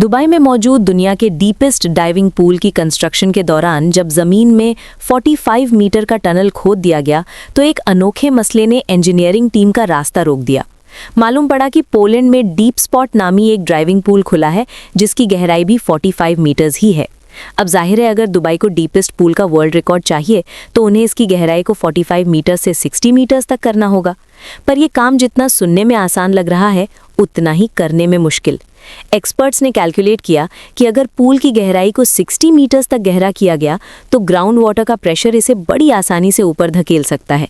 Dubai में मौजूद दुनिया के डीपेस्ट डाइविंग पूल की कंस्ट्रक्शन के दौरान जब जमीन में 45 मीटर का टनल खोद दिया गया तो एक अनोखे मसले ने इंजीनियरिंग टीम का रास्ता रोक दिया। मालूम पड़ा कि पोलैंड में डीप स्पॉट नामी एक ड्राइविंग पूल खुला है जिसकी गहराई भी 45 मीटर्स ही है। अब जाहिर है अगर दुबई को डीपेस्ट पूल का वर्ल्ड रिकॉर्ड चाहिए तो उन्हें इसकी गहराई को 45 मीटर से 60 मीटर्स तक करना होगा। पर यह काम जितना सुनने में आसान लग रहा है उतना ही करने में मुश्किल। एक्सपर्ट्स ने कैलकुलेट किया कि अगर पूल की गहराई को 60 मीटर्स तक गहरा किया गया तो ग्राउंड वाटर का प्रेशर इसे बड़ी आसानी से ऊपर धकेल सकता है।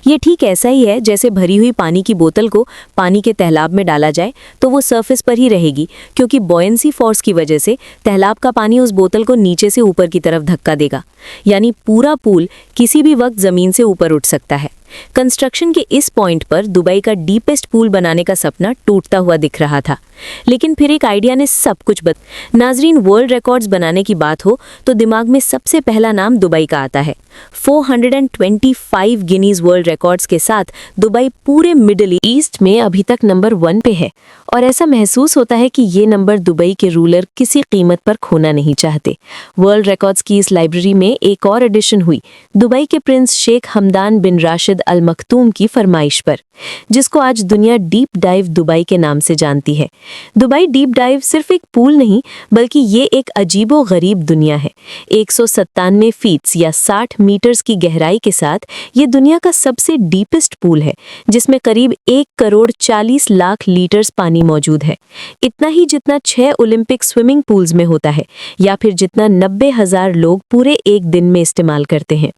ये ठीक ऐसा ही है जैसे भरी हुई पानी की बोतल को पानी के तहलाब में डाला जाए तो वो सरफेस पर ही रहेगी, क्योंकि बॉयंसी फोर्स की वजह से तहलाब का पानी उस बोतल को नीचे से ऊपर की तरफ धक्का देगा। यानी पूरा पूल किसी भी वक्त जमीन से ऊपर उठ सकता है। कंस्ट्रक्शन के इस पॉइंट पर दुबई का डीपेस्ट पूल बनाने का सपना टूटता हुआ दिख रहा था, लेकिन फिर एक आइडिया ने सब कुछ नाजरीन, वर्ल्ड रिकॉर्ड्स बनाने की बात हो तो दिमाग में सबसे पहला नाम दुबई का आता है। 425 गिनीज वर्ल्ड रिकॉर्ड्स के साथ दुबई पूरे मिडिल ईस्ट में अभी तक नंबर 1 पे है और ऐसा महसूस होता है कि ये नंबर दुबई के रूलर किसी कीमत पर खोना नहीं चाहते। वर्ल्ड रिकॉर्ड्स की इस लाइब्रेरी में एक और एडिशन हुई दुबई के प्रिंस शेख हमदान बिन राशिद अल मखतूम की फरमाइश पर, जिसको आज दुनिया डीप डाइव दुबई के नाम से जानती है। दुबई डीप डाइव सिर्फ एक पूल नहीं बल्कि ये एक अजीबो गरीब दुनिया है। 197 फीट्स या 60 मीटर्स की गहराई के साथ ये दुनिया का सबसे डीपेस्ट पूल है, जिसमें करीब 1 करोड़ 40 लाख लीटर्स पानी मौजूद है। इतना ही जितना 6 ओलंपिक स्विमिंग पूल्स में होता है या फिर जितना 90,000 लोग पूरे एक दिन में इस्तेमाल करते हैं।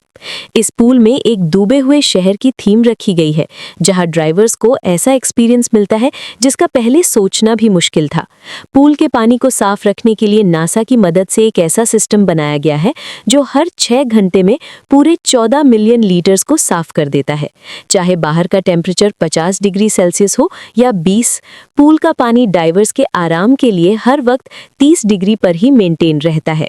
इस पूल में एक डूबे हुए शहर की थीम रखी गई है, जहां ड्राइवर्स को ऐसा एक्सपीरियंस मिलता है जिसका पहले सोचना भी मुश्किल था। पूल के पानी को साफ रखने के लिए नासा की मदद से एक ऐसा सिस्टम बनाया गया है जो हर 6 घंटे में पूरे 14 मिलियन लीटर्स को साफ कर देता है। चाहे बाहर का टेम्परेचर 50 डिग्री सेल्सियस हो या 20, पूल का पानी डाइवर्स के आराम के लिए हर वक्त 30 डिग्री पर ही मेंटेन रहता है।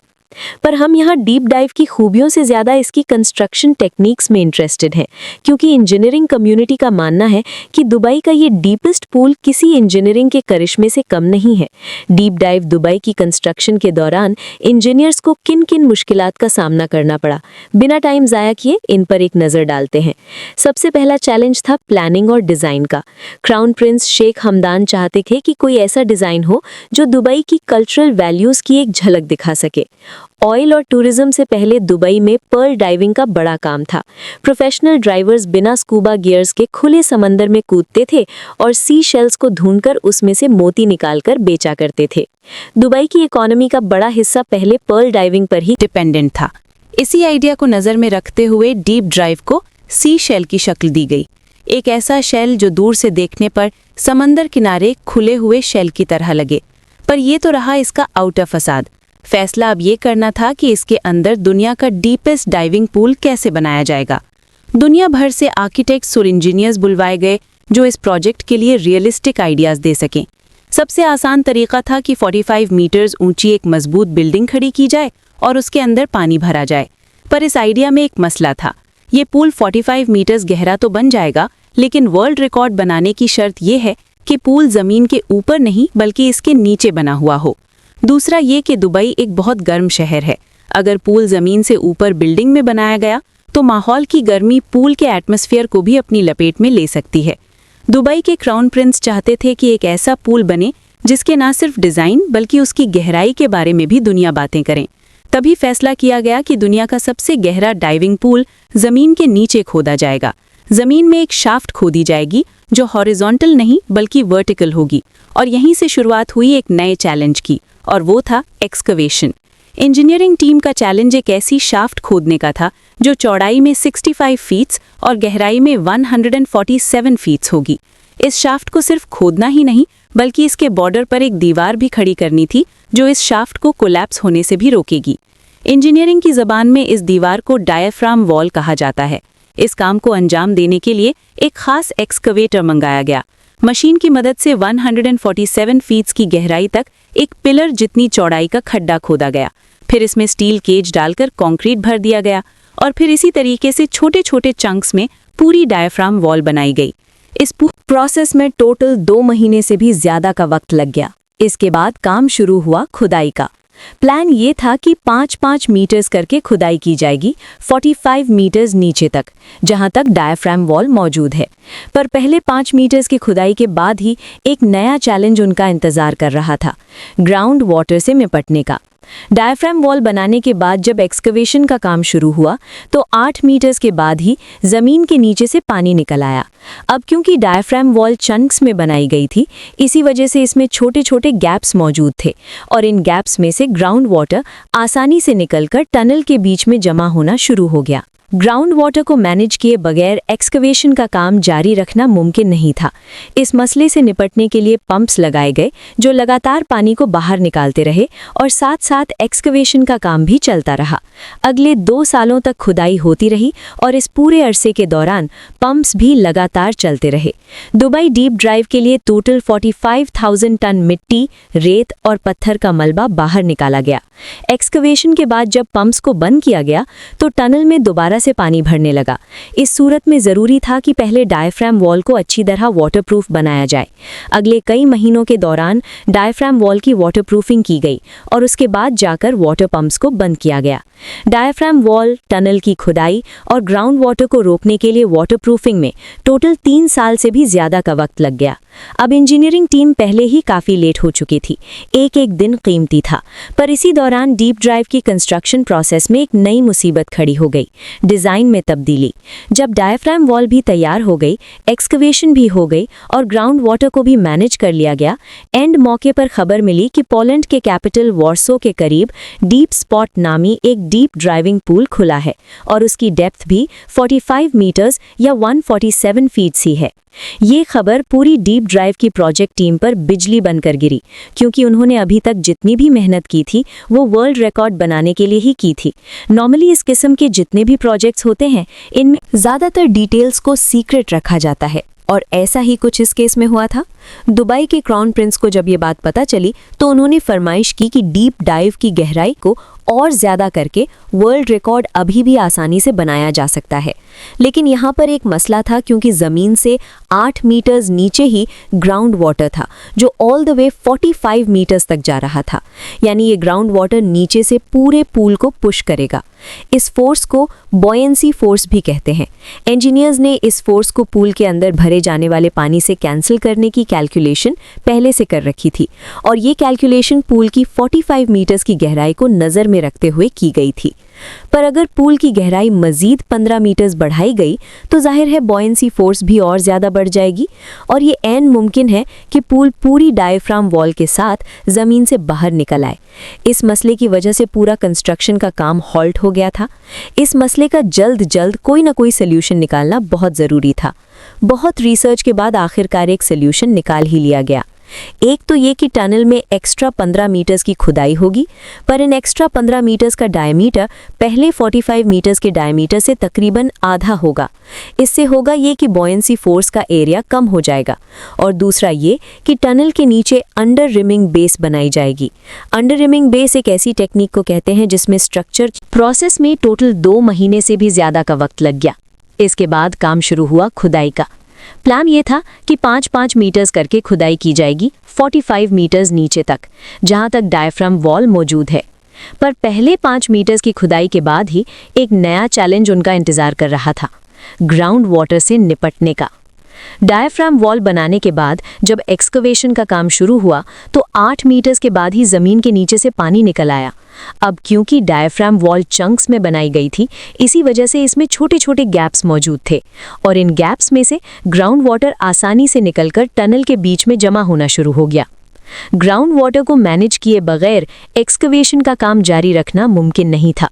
पर हम यहाँ डीप डाइव की खूबियों से ज़्यादा इसकी कंस्ट्रक्शन टेक्निक्स में इंटरेस्टेड हैं, क्योंकि इंजीनियरिंग कम्युनिटी का मानना है कि दुबई का ये डीपेस्ट पूल किसी इंजीनियरिंग के करिश्मे से कम नहीं है। डीप डाइव दुबई की कंस्ट्रक्शन के दौरान इंजीनियर्स को किन किन मुश्किलात का सामना करना पड़ा, बिना टाइम ज़ाया किए इन पर एक नज़र डालते हैं। सबसे पहला चैलेंज था प्लानिंग और डिज़ाइन का। क्राउन प्रिंस शेख हमदान चाहते थे कि कोई ऐसा डिज़ाइन हो जो दुबई की कल्चरल वैल्यूज़ की एक झलक दिखा सके। ऑयल और टूरिज्म से पहले दुबई में पर्ल डाइविंग का बड़ा काम था। प्रोफेशनल ड्राइवर्स बिना स्कूबा गियर्स के खुले समंदर में कूदते थे और सी शेल्स को ढूंढकर उसमें से मोती निकालकर बेचा करते थे। दुबई की इकोनॉमी का बड़ा हिस्सा पहले पर्ल डाइविंग पर ही डिपेंडेंट था। इसी आइडिया को नज़र में रखते हुए डीप ड्राइव को सी शेल की शक्ल दी गई। एक ऐसा शेल जो दूर से देखने पर समंदर किनारे खुले हुए शेल की तरह लगे। पर यह तो रहा इसका आउटर फसाद। फैसला अब ये करना था कि इसके अंदर दुनिया का डीपेस्ट डाइविंग पूल कैसे बनाया जाएगा। दुनिया भर से आर्किटेक्ट्स और इंजीनियर्स बुलवाए गए जो इस प्रोजेक्ट के लिए रियलिस्टिक आइडियाज़ दे सकें। सबसे आसान तरीका था कि 45 मीटर्स ऊंची एक मजबूत बिल्डिंग खड़ी की जाए और उसके अंदर पानी भरा जाए। पर इस आइडिया में एक मसला था। ये पूल 45 मीटर्स गहरा तो बन जाएगा, लेकिन वर्ल्ड रिकॉर्ड बनाने की शर्त यह है कि पूल ज़मीन के ऊपर नहीं बल्कि इसके नीचे बना हुआ हो। दूसरा ये कि दुबई एक बहुत गर्म शहर है। अगर पूल ज़मीन से ऊपर बिल्डिंग में बनाया गया तो माहौल की गर्मी पूल के एटमॉस्फेयर को भी अपनी लपेट में ले सकती है। दुबई के क्राउन प्रिंस चाहते थे कि एक ऐसा पूल बने जिसके न सिर्फ डिज़ाइन बल्कि उसकी गहराई के बारे में भी दुनिया बातें करें। तभी फैसला किया गया कि दुनिया का सबसे गहरा डाइविंग पूल ज़मीन के नीचे खोदा जाएगा। ज़मीन में एक शाफ्ट खोदी जाएगी जो हॉरिजॉन्टल नहीं बल्कि वर्टिकल होगी। और यहीं से शुरुआत हुई एक नए चैलेंज की, और वो था एक्सकवेशन। इंजीनियरिंग टीम का चैलेंज एक ऐसी शाफ्ट खोदने का था जो चौड़ाई में 65 फीट्स और गहराई में 147 फीट्स होगी। इस शाफ्ट को सिर्फ खोदना ही नहीं बल्कि इसके बॉर्डर पर एक दीवार भी खड़ी करनी थी जो इस शाफ्ट को कोलैप्स होने से भी रोकेगी। इंजीनियरिंग की ज़बान में इस दीवार को डायफ्राम वॉल कहा जाता है। इस काम को अंजाम देने के लिए एक खास एक्सकवेटर मंगाया गया। मशीन की मदद से 147 फीट्स की गहराई तक एक पिलर जितनी चौड़ाई का खड्डा खोदा गया। फिर इसमें स्टील केज डालकर कंक्रीट भर दिया गया और फिर इसी तरीके से छोटे छोटे चंक्स में पूरी डायफ्राम वॉल बनाई गई। इस प्रोसेस में टोटल 2 महीने से भी ज़्यादा का वक्त लग गया। इसके बाद काम शुरू हुआ खुदाई का। प्लान ये था कि 5-5 मीटर्स करके खुदाई की जाएगी 45 मीटर्स नीचे तक, जहां तक डायाफ्राम वॉल मौजूद है। पर पहले 5 मीटर्स की खुदाई के बाद ही एक नया चैलेंज उनका इंतजार कर रहा था, ग्राउंड वाटर से निपटने का। डायाफ्राम वॉल बनाने के बाद जब एक्सकवेशन का काम शुरू हुआ तो 8 मीटर्स के बाद ही जमीन के नीचे से पानी निकल आया। अब क्योंकि डायाफ्राम वॉल चंक्स में बनाई गई थी, इसी वजह से इसमें छोटे छोटे गैप्स मौजूद थे और इन गैप्स में से ग्राउंड वाटर आसानी से निकलकर टनल के बीच में जमा होना शुरू हो गया। ग्राउंड वाटर को मैनेज किए बगैर एक्सकवेशन का काम जारी रखना मुमकिन नहीं था। इस मसले से निपटने के लिए पंप्स लगाए गए जो लगातार पानी को बाहर निकालते रहे और साथ साथ एक्सकवेशन का काम भी चलता रहा। अगले 2 सालों तक खुदाई होती रही और इस पूरे अरसे के दौरान पंप्स भी लगातार चलते रहे। दुबई डीप ड्राइव के लिए टोटल 45,000 टन मिट्टी, रेत और पत्थर का मलबा बाहर निकाला गया। एक्सकवेशन के बाद जब पंप्स को बंद किया गया तो टनल में दोबारा से पानी भरने लगा। इस सूरत में जरूरी था कि पहले डायाफ्राम वॉल को अच्छी तरह वाटरप्रूफ बनाया जाए। अगले कई महीनों के दौरान डायाफ्राम वॉल की वाटरप्रूफिंग की गई और उसके बाद जाकर वाटर पंप्स को बंद किया गया। डायाफ्राम वॉल, टनल की खुदाई और ग्राउंड वाटर को रोकने के लिए वाटरप्रूफिंग में टोटल 3 साल से भी ज्यादा का वक्त लग गया। अब इंजीनियरिंग टीम पहले ही काफ़ी लेट हो चुकी थी, एक एक दिन कीमती था। पर इसी दौरान डीप ड्राइव की कंस्ट्रक्शन प्रोसेस में एक नई मुसीबत खड़ी हो गई, डिज़ाइन में तब्दीली। जब डायाफ्राम वॉल भी तैयार हो गई, एक्सकवेशन भी हो गई और ग्राउंड वाटर को भी मैनेज कर लिया गया, एंड मौके पर खबर मिली कि पोलैंड के कैपिटल वॉर्सो के करीब डीप स्पॉट नामी एक डीप ड्राइविंग पूल खुला है और उसकी डेप्थ भी 45 मीटर्स या 147 फीट सी है। ये खबर पूरी डीप ड्राइव की प्रोजेक्ट टीम पर बिजली बनकर गिरी, क्योंकि उन्होंने अभी तक जितनी भी मेहनत की थी वो वर्ल्ड रिकॉर्ड बनाने के लिए ही की थी। नॉर्मली इस किस्म के जितने भी प्रोजेक्ट्स होते हैं, इनमें ज़्यादातर डिटेल्स को सीक्रेट रखा जाता है और ऐसा ही कुछ इस केस में हुआ था। दुबई के क्राउन प्रिंस को जब ये बात पता चली तो उन्होंने फरमाइश की कि डीप डाइव की गहराई को और ज़्यादा करके वर्ल्ड रिकॉर्ड अभी भी आसानी से बनाया जा सकता है। लेकिन यहाँ पर एक मसला था, क्योंकि ज़मीन से 8 मीटर्स नीचे ही ग्राउंड वाटर था जो ऑल द वे 45 मीटर्स तक जा रहा था। यानी ये ग्राउंड वाटर नीचे से पूरे पूल को पुश करेगा। इस फोर्स को बॉयंसी फोर्स भी कहते हैं। इंजीनियर्स ने इस फोर्स को पूल के अंदर भरे जाने वाले पानी से कैंसिल करने की कैलकुलेशन पहले से कर रखी थी और ये कैलकुलेशन पूल की 45 मीटर्स की गहराई को नज़र में रखते हुए की गई थी। पर अगर पूल की गहराई मजीद 15 मीटर्स बढ़ाई गई तो जाहिर है बॉयंसी फोर्स भी और ज़्यादा बढ़ जाएगी और ये ऐन मुमकिन है कि पूल पूरी डायाफ्राम वॉल के साथ ज़मीन से बाहर निकल आए। इस मसले की वजह से पूरा कंस्ट्रक्शन का काम हॉल्ट हो गया था। इस मसले का जल्द कोई ना कोई सोल्यूशन निकालना बहुत ज़रूरी था। बहुत रिसर्च के बाद आखिरकार एक सोल्यूशन निकाल ही लिया गया। एक तो ये कि टनल में एक्स्ट्रा 15 मीटर्स की खुदाई होगी, पर इन एक्स्ट्रा 15 मीटर्स का डायमीटर पहले 45 मीटर्स के डायमीटर से तकरीबन आधा होगा। इससे होगा ये कि बॉयंसी फोर्स का एरिया कम हो जाएगा। और दूसरा ये कि टनल के नीचे अंडर रिमिंग बेस बनाई जाएगी। अंडर रिमिंग बेस एक ऐसी टेक्निक को कहते हैं जिसमें स्ट्रक्चर प्रोसेस में टोटल 2 महीने से भी ज़्यादा का वक्त लग गया। इसके बाद काम शुरू हुआ खुदाई का। प्लान ये था कि 5-5 मीटर्स करके खुदाई की जाएगी 45 मीटर्स नीचे तक, जहां तक डायाफ्राम वॉल मौजूद है। पर पहले 5 मीटर्स की खुदाई के बाद ही एक नया चैलेंज उनका इंतजार कर रहा था, ग्राउंड वाटर से निपटने का। डायाफ्राम वॉल बनाने के बाद जब एक्सकवेशन का काम शुरू हुआ तो 8 मीटर्स के बाद ही ज़मीन के नीचे से पानी निकल आया। अब क्योंकि डायाफ्राम वॉल चंक्स में बनाई गई थी, इसी वजह से इसमें छोटे छोटे गैप्स मौजूद थे और इन गैप्स में से ग्राउंड वाटर आसानी से निकलकर टनल के बीच में जमा होना शुरू हो गया। ग्राउंड वाटर को मैनेज किए बगैर एक्सकवेशन का काम जारी रखना मुमकिन नहीं था।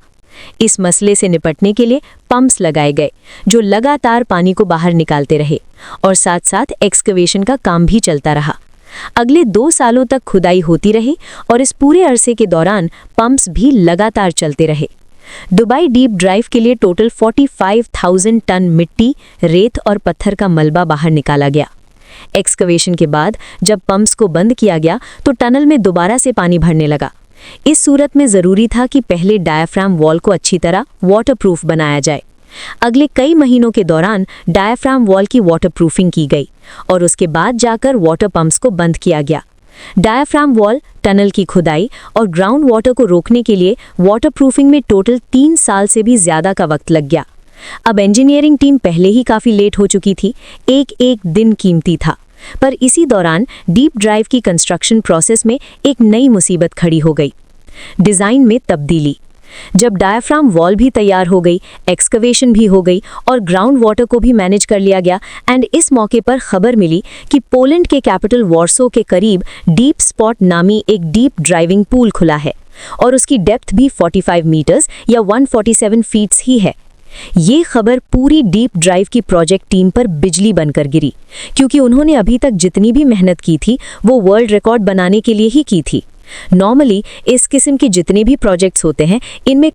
इस मसले से निपटने के लिए पंप्स लगाए गए जो लगातार पानी को बाहर निकालते रहे और साथ साथ एक्सकवेशन का काम भी चलता रहा। अगले 2 सालों तक खुदाई होती रही और इस पूरे अरसे के दौरान पंप्स भी लगातार चलते रहे। दुबई डीप ड्राइव के लिए टोटल 45,000 टन मिट्टी, रेत और पत्थर का मलबा बाहर निकाला गया। एक्सकवेशन के बाद जब पंप्स को बंद किया गया तो टनल में दोबारा से पानी भरने लगा। इस सूरत में ज़रूरी था कि पहले डायाफ्राम वॉल को अच्छी तरह वाटरप्रूफ बनाया जाए। अगले कई महीनों के दौरान डायाफ्राम वॉल की वाटरप्रूफिंग की गई और उसके बाद जाकर वाटर पंप्स को बंद किया गया। डायाफ्राम वॉल, टनल की खुदाई और ग्राउंड वाटर को रोकने के लिए वाटरप्रूफिंग में टोटल 3 साल से भी ज्यादा का वक्त लग गया। अब इंजीनियरिंग टीम पहले ही काफी लेट हो चुकी थी, एक दिन कीमती था। पर इसी दौरान डीप ड्राइव की कंस्ट्रक्शन प्रोसेस में एक नई मुसीबत खड़ी हो गई, डिजाइन में तब्दीली। जब डायाफ्राम वॉल भी तैयार हो गई, एक्सकवेशन भी हो गई और ग्राउंड वाटर को भी मैनेज कर लिया गया, एंड इस मौके पर खबर मिली कि पोलैंड के कैपिटल वॉर्सो के करीब डीप स्पॉट नामी एक डीप ड्राइविंग पूल खुला है और उसकी डेप्थ भी 45 मीटर्स या 147 फीट्स ही है। ये खबर पूरी डीप ड्राइव की प्रोजेक्ट टीम पर बिजली बनकर गिरी, क्योंकि उन्होंने अभी तक जितनी भी मेहनत की थी वो वर्ल्ड रिकॉर्ड बनाने के लिए ही की थी। नॉर्मली इस किस्म के जितने भी प्रोजेक्ट्स होते हैं, इनमें